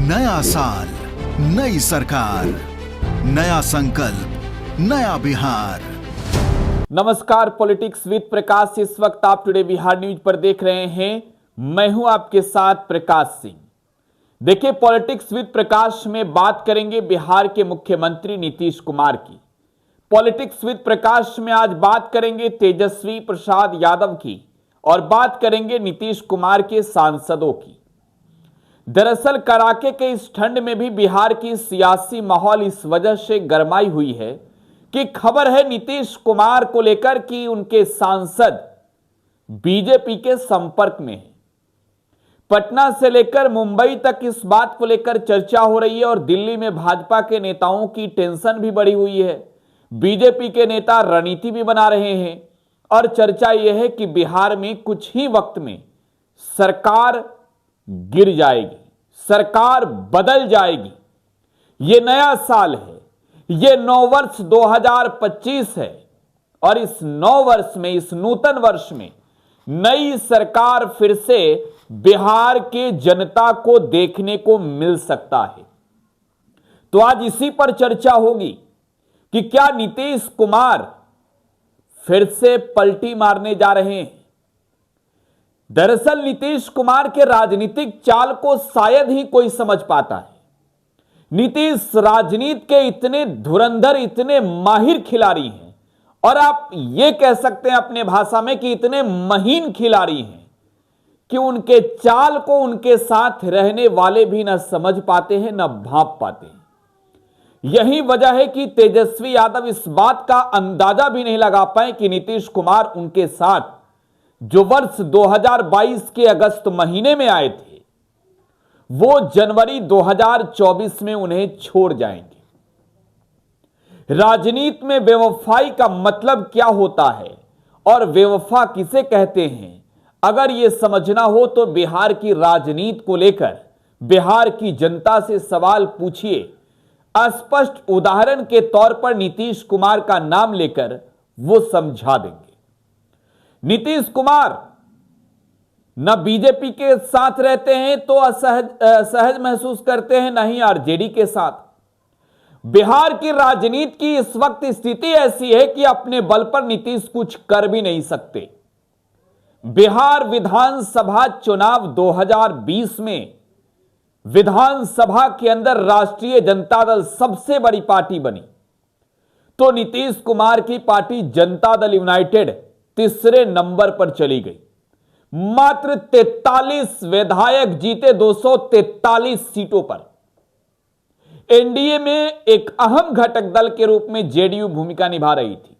नया साल, नई सरकार, नया संकल्प, नया बिहार। नमस्कार, पॉलिटिक्स विद प्रकाश। इस वक्त आप टुडे बिहार न्यूज पर देख रहे हैं। मैं हूं आपके साथ प्रकाश सिंह। देखिए, पॉलिटिक्स विद प्रकाश में बात करेंगे बिहार के मुख्यमंत्री नीतीश कुमार की। पॉलिटिक्स विद प्रकाश में आज बात करेंगे तेजस्वी प्रसाद यादव की और बात करेंगे नीतीश कुमार के सांसदों की। दरअसल कड़ाके के इस ठंड में भी बिहार की सियासी माहौल इस वजह से गरमाई हुई है कि खबर है नीतीश कुमार को लेकर कि उनके सांसद बीजेपी के संपर्क में हैं। पटना से लेकर मुंबई तक इस बात को लेकर चर्चा हो रही है और दिल्ली में भाजपा के नेताओं की टेंशन भी बढ़ी हुई है। बीजेपी के नेता रणनीति भी बना रहे हैं और चर्चा यह है कि बिहार में कुछ ही वक्त में सरकार गिर जाएगी, सरकार बदल जाएगी। यह नया साल है, यह नव वर्ष 2025 है और इस नव वर्ष में, इस नूतन वर्ष में नई सरकार फिर से बिहार के जनता को देखने को मिल सकता है। तो आज इसी पर चर्चा होगी कि क्या नीतीश कुमार फिर से पलटी मारने जा रहे हैं। दरअसल नीतीश कुमार के राजनीतिक चाल को शायद ही कोई समझ पाता है। नीतीश राजनीति के इतने धुरंधर, इतने माहिर खिलाड़ी हैं और आप यह कह सकते हैं अपने भाषा में कि इतने महीन खिलाड़ी हैं कि उनके चाल को उनके साथ रहने वाले भी न समझ पाते हैं, न भांप पाते हैं। यही वजह है कि तेजस्वी यादव इस बात का अंदाजा भी नहीं लगा पाए कि नीतीश कुमार उनके साथ जो वर्ष 2022 के अगस्त महीने में आए थे, वो जनवरी 2024 में उन्हें छोड़ जाएंगे। राजनीति में बेवफाई का मतलब क्या होता है और बेवफा किसे कहते हैं, अगर यह समझना हो तो बिहार की राजनीति को लेकर बिहार की जनता से सवाल पूछिए। स्पष्ट उदाहरण के तौर पर नीतीश कुमार का नाम लेकर वो समझा देंगे। नीतीश कुमार न बीजेपी के साथ रहते हैं तो असहज महसूस करते हैं, न ही आरजेडी के साथ। बिहार की राजनीति की इस वक्त स्थिति ऐसी है कि अपने बल पर नीतीश कुछ कर भी नहीं सकते। बिहार विधानसभा चुनाव 2020 में विधानसभा के अंदर राष्ट्रीय जनता दल सबसे बड़ी पार्टी बनी तो नीतीश कुमार की पार्टी जनता दल यूनाइटेड तीसरे नंबर पर चली गई। मात्र 43 विधायक जीते 243 सीटों पर। एनडीए में एक अहम घटक दल के रूप में जेडीयू भूमिका निभा रही थी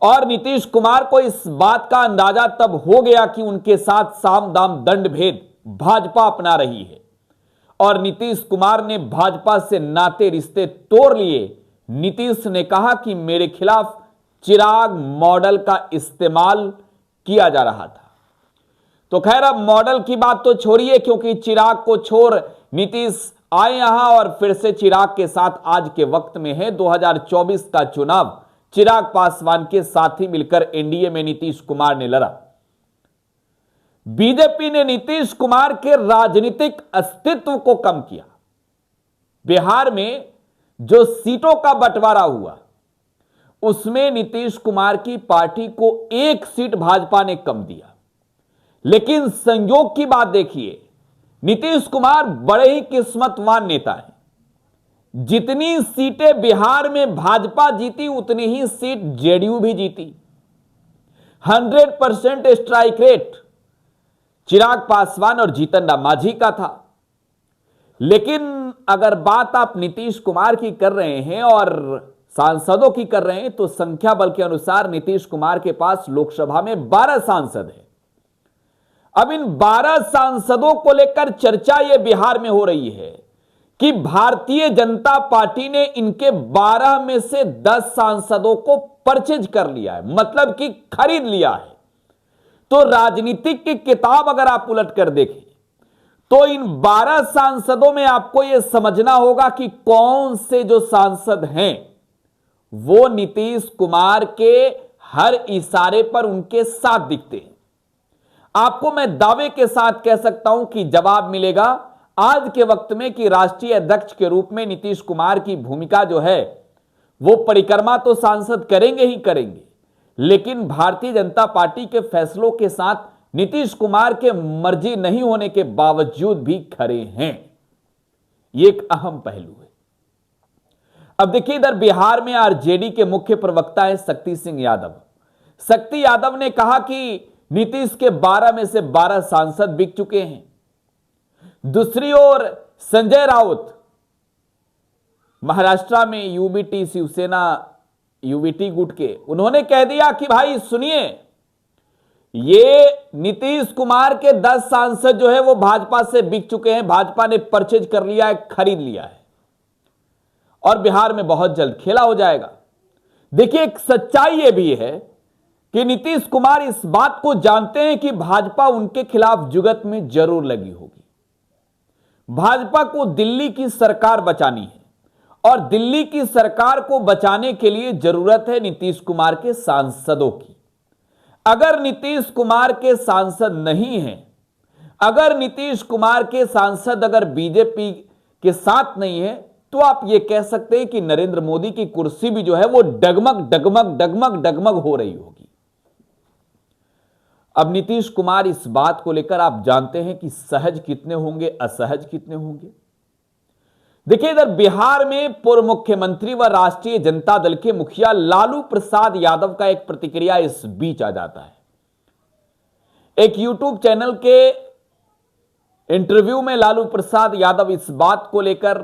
और नीतीश कुमार को इस बात का अंदाजा तब हो गया कि उनके साथ साम दाम दंड भेद भाजपा अपना रही है और नीतीश कुमार ने भाजपा से नाते रिश्ते तोड़ लिए। नीतीश ने कहा कि मेरे खिलाफ चिराग मॉडल का इस्तेमाल किया जा रहा था। तो खैर, अब मॉडल की बात तो छोड़िए, क्योंकि चिराग को छोड़ नीतीश आए यहां और फिर से चिराग के साथ आज के वक्त में है। 2024 का चुनाव चिराग पासवान के साथ ही मिलकर एनडीए में नीतीश कुमार ने लड़ा। बीजेपी ने नीतीश कुमार के राजनीतिक अस्तित्व को कम किया। बिहार में जो सीटों का बंटवारा हुआ उसमें नीतीश कुमार की पार्टी को एक सीट भाजपा ने कम दिया। लेकिन संयोग की बात देखिए, नीतीश कुमार बड़े ही किस्मतवान नेता हैं। जितनी सीटें बिहार में भाजपा जीती उतनी ही सीट जेडीयू भी जीती। 100% स्ट्राइक रेट चिराग पासवान और जीतन राम मांझी का था। लेकिन अगर बात आप नीतीश कुमार की कर रहे हैं और सांसदों की कर रहे हैं तो संख्या बल के अनुसार नीतीश कुमार के पास लोकसभा में 12 सांसद हैं। अब इन 12 सांसदों को लेकर चर्चा यह बिहार में हो रही है कि भारतीय जनता पार्टी ने इनके 12 में से 10 सांसदों को परचेज कर लिया है, मतलब कि खरीद लिया है। तो राजनीतिक की किताब अगर आप उलट कर देखें तो इन 12 सांसदों में आपको यह समझना होगा कि कौन से जो सांसद हैं वो नीतीश कुमार के हर इशारे पर उनके साथ दिखते हैं। आपको मैं दावे के साथ कह सकता हूं कि जवाब मिलेगा आज के वक्त में कि राष्ट्रीय अध्यक्ष के रूप में नीतीश कुमार की भूमिका जो है वो परिक्रमा तो सांसद करेंगे ही करेंगे, लेकिन भारतीय जनता पार्टी के फैसलों के साथ नीतीश कुमार के मर्जी नहीं होने के बावजूद भी खड़े हैं। यह एक अहम पहलू है। अब देखिए, इधर बिहार में आरजेडी के मुख्य प्रवक्ता हैं शक्ति सिंह यादव। शक्ति यादव ने कहा कि नीतीश के 12 में से 12 सांसद बिक चुके हैं। दूसरी ओर संजय राउत महाराष्ट्र में यूबीटी शिवसेना यूबीटी गुट के, उन्होंने कह दिया कि भाई सुनिए, ये नीतीश कुमार के 10 सांसद जो है वो भाजपा से बिक चुके हैं, भाजपा ने परचेज कर लिया है, खरीद लिया है और बिहार में बहुत जल्द खेला हो जाएगा। देखिए, एक सच्चाई यह भी है कि नीतीश कुमार इस बात को जानते हैं कि भाजपा उनके खिलाफ जुगत में जरूर लगी होगी। भाजपा को दिल्ली की सरकार बचानी है और दिल्ली की सरकार को बचाने के लिए जरूरत है नीतीश कुमार के सांसदों की। अगर नीतीश कुमार के सांसद नहीं हैं, अगर नीतीश कुमार के सांसद अगर बीजेपी के साथ नहीं है, तो आप यह कह सकते हैं कि नरेंद्र मोदी की कुर्सी भी जो है वो डगमग डगमग डगमग डगमग हो रही होगी। अब नीतीश कुमार इस बात को लेकर आप जानते हैं कि सहज कितने होंगे, असहज कितने होंगे। देखिए, इधर बिहार में पूर्व मुख्यमंत्री व राष्ट्रीय जनता दल के मुखिया लालू प्रसाद यादव का एक प्रतिक्रिया इस बीच आ जाता है। एक यूट्यूब चैनल के इंटरव्यू में लालू प्रसाद यादव इस बात को लेकर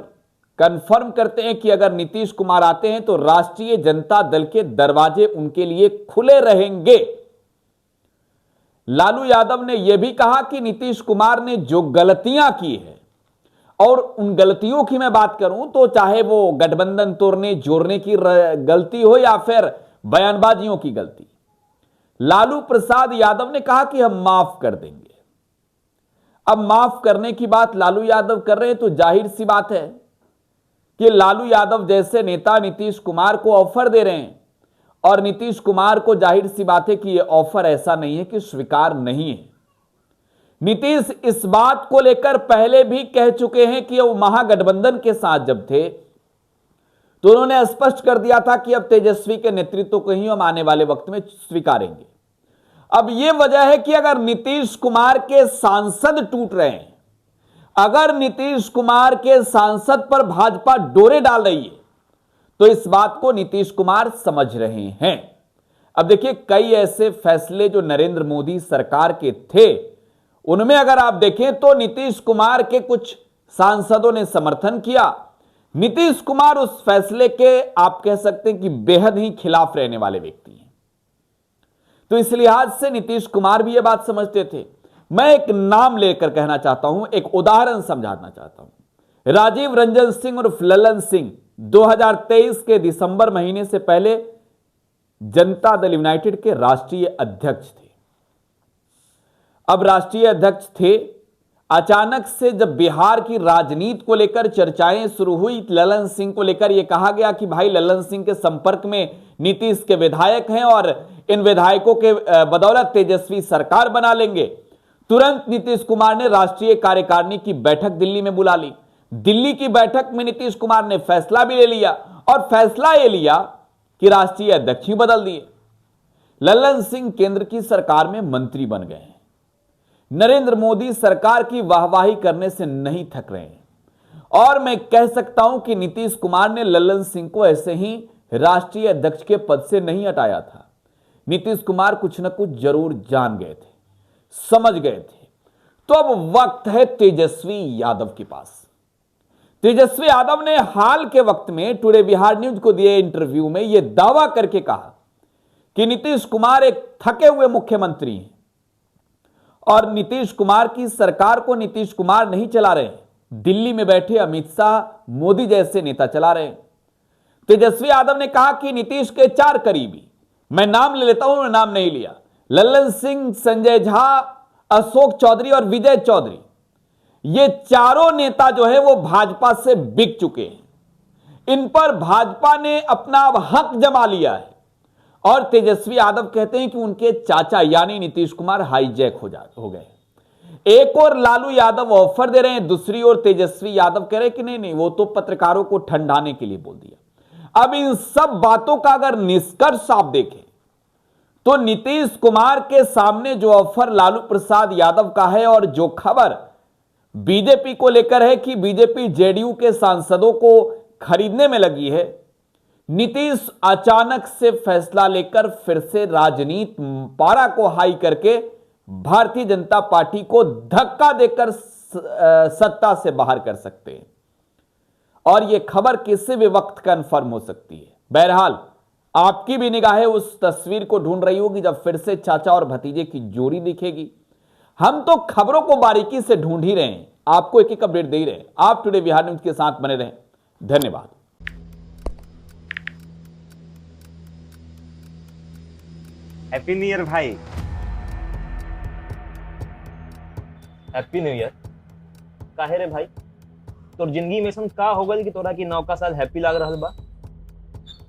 कंफर्म करते हैं कि अगर नीतीश कुमार आते हैं तो राष्ट्रीय जनता दल के दरवाजे उनके लिए खुले रहेंगे। लालू यादव ने यह भी कहा कि नीतीश कुमार ने जो गलतियां की है, और उन गलतियों की मैं बात करूं तो चाहे वो गठबंधन तोड़ने जोड़ने की गलती हो या फिर बयानबाजियों की गलती, लालू प्रसाद यादव ने कहा कि हम माफ कर देंगे। अब माफ करने की बात लालू यादव कर रहे हैं तो जाहिर सी बात है कि लालू यादव जैसे नेता नीतीश कुमार को ऑफर दे रहे हैं और नीतीश कुमार को जाहिर सी बात है कि यह ऑफर ऐसा नहीं है कि स्वीकार नहीं है। नीतीश इस बात को लेकर पहले भी कह चुके हैं कि वो महागठबंधन के साथ जब थे तो उन्होंने स्पष्ट कर दिया था कि अब तेजस्वी के नेतृत्व को ही हम आने वाले वक्त में स्वीकारेंगे। अब यह वजह है कि अगर नीतीश कुमार के सांसद टूट रहे हैं, अगर नीतीश कुमार के सांसद पर भाजपा डोरे डाल रही है, तो इस बात को नीतीश कुमार समझ रहे हैं। अब देखिए, कई ऐसे फैसले जो नरेंद्र मोदी सरकार के थे, उनमें अगर आप देखें तो नीतीश कुमार के कुछ सांसदों ने समर्थन किया। नीतीश कुमार उस फैसले के आप कह सकते हैं कि बेहद ही खिलाफ रहने वाले व्यक्ति हैं। तो इस लिहाज से नीतीश कुमार भी यह बात समझते थे। मैं एक नाम लेकर कहना चाहता हूं, एक उदाहरण समझाना चाहता हूं। राजीव रंजन सिंह उर्फ ललन सिंह 2023 के दिसंबर महीने से पहले जनता दल यूनाइटेड के राष्ट्रीय अध्यक्ष थे। अब राष्ट्रीय अध्यक्ष थे, अचानक से जब बिहार की राजनीति को लेकर चर्चाएं शुरू हुई, ललन सिंह को लेकर यह कहा गया कि भाई ललन सिंह के संपर्क में नीतीश के विधायक हैं और इन विधायकों के बदौलत तेजस्वी सरकार बना लेंगे। तुरंत नीतीश कुमार ने राष्ट्रीय कार्यकारिणी की बैठक दिल्ली में बुला ली। दिल्ली की बैठक में नीतीश कुमार ने फैसला भी ले लिया और फैसला ये लिया कि राष्ट्रीय अध्यक्ष ही बदल दिए। ललन सिंह केंद्र की सरकार में मंत्री बन गए हैं। नरेंद्र मोदी सरकार की वाहवाही करने से नहीं थक रहे हैं और मैं कह सकता हूं कि नीतीश कुमार ने ललन सिंह को ऐसे ही राष्ट्रीय अध्यक्ष के पद से नहीं हटाया था। नीतीश कुमार कुछ न कुछ जरूर जान गए थे, समझ गए थे। तो अब वक्त है तेजस्वी यादव के पास। तेजस्वी यादव ने हाल के वक्त में टुडे बिहार न्यूज को दिए इंटरव्यू में यह दावा करके कहा कि नीतीश कुमार एक थके हुए मुख्यमंत्री हैं और नीतीश कुमार की सरकार को नीतीश कुमार नहीं चला रहे हैं, दिल्ली में बैठे अमित शाह, मोदी जैसे नेता चला रहे हैं। तेजस्वी यादव ने कहा कि नीतीश के 4 करीबी, मैं नाम ले लेता हूं, उन्होंने नाम नहीं लिया, ललन सिंह, संजय झा, अशोक चौधरी और विजय चौधरी, ये चारों नेता जो है वो भाजपा से बिक चुके हैं। इन पर भाजपा ने अपना अब हक जमा लिया है और तेजस्वी यादव कहते हैं कि उनके चाचा यानी नीतीश कुमार हाईजैक हो गए। एक और लालू यादव ऑफर दे रहे हैं, दूसरी ओर तेजस्वी यादव कह रहे हैं कि नहीं नहीं, वो तो पत्रकारों को ठंडाने के लिए बोल दिया। अब इन सब बातों का अगर निष्कर्ष आप देखें तो नीतीश कुमार के सामने जो ऑफर लालू प्रसाद यादव का है और जो खबर बीजेपी को लेकर है कि बीजेपी जेडीयू के सांसदों को खरीदने में लगी है, नीतीश अचानक से फैसला लेकर फिर से राजनीति पारा को हाई करके भारतीय जनता पार्टी को धक्का देकर सत्ता से बाहर कर सकते हैं। और यह खबर किसी भी वक्त कंफर्म हो सकती है। बहरहाल आपकी भी निगाहें उस तस्वीर को ढूंढ रही होगी जब फिर से चाचा और भतीजे की जोड़ी दिखेगी। हम तो खबरों को बारीकी से ढूंढ ही रहे हैं, आपको एक एक अपडेट दे ही रहे हैं। आप टुडे बिहार न्यूज के साथ बने रहें। धन्यवाद। हैप्पी न्यू ईयर भाई। Happy new year. काहे रे भाई, तोर जिंदगी में ऐसा का हो गल कि तोरा की नौका साल हैप्पी लाग रहल बा?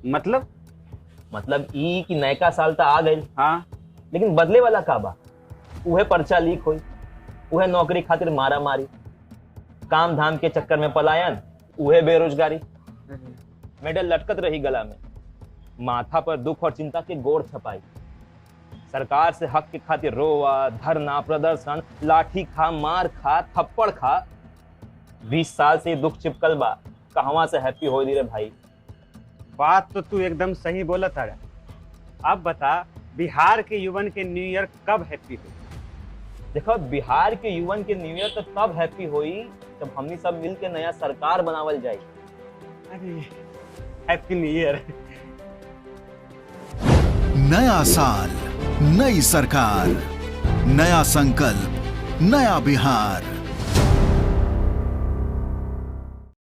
मतलब ई कि नयका साल तो आ गइल, हाँ, लेकिन बदले वाला का बा? उहे पर्चा लीक होई, उहे नौकरी खातिर मारा मारी, काम धाम के चक्कर में पलायन, उहे बेरोजगारी, मेडल लटकत रही गला में, माथा पर दुख और चिंता के गोर छपाई, सरकार से हक के खातिर रोवा, धरना, प्रदर्शन, लाठी खा, मार खा, थप्पड़ खा। 20 साल से दुख चिपकल बा, कहवा से हैप्पी हो दी रे भाई? बात तो तू एकदम सही बोला था। अब बता, बिहार के युवन के न्यू ईयर कब हैप्पी हुई? देखो, बिहार के युवन के न्यू ईयर तो तब हैप्पी हुई जब हमनी सब मिल के नया सरकार बनावल जाए। अरे हैप्पी न्यू ईयर। नया साल, नई सरकार, नया संकल्प, नया बिहार।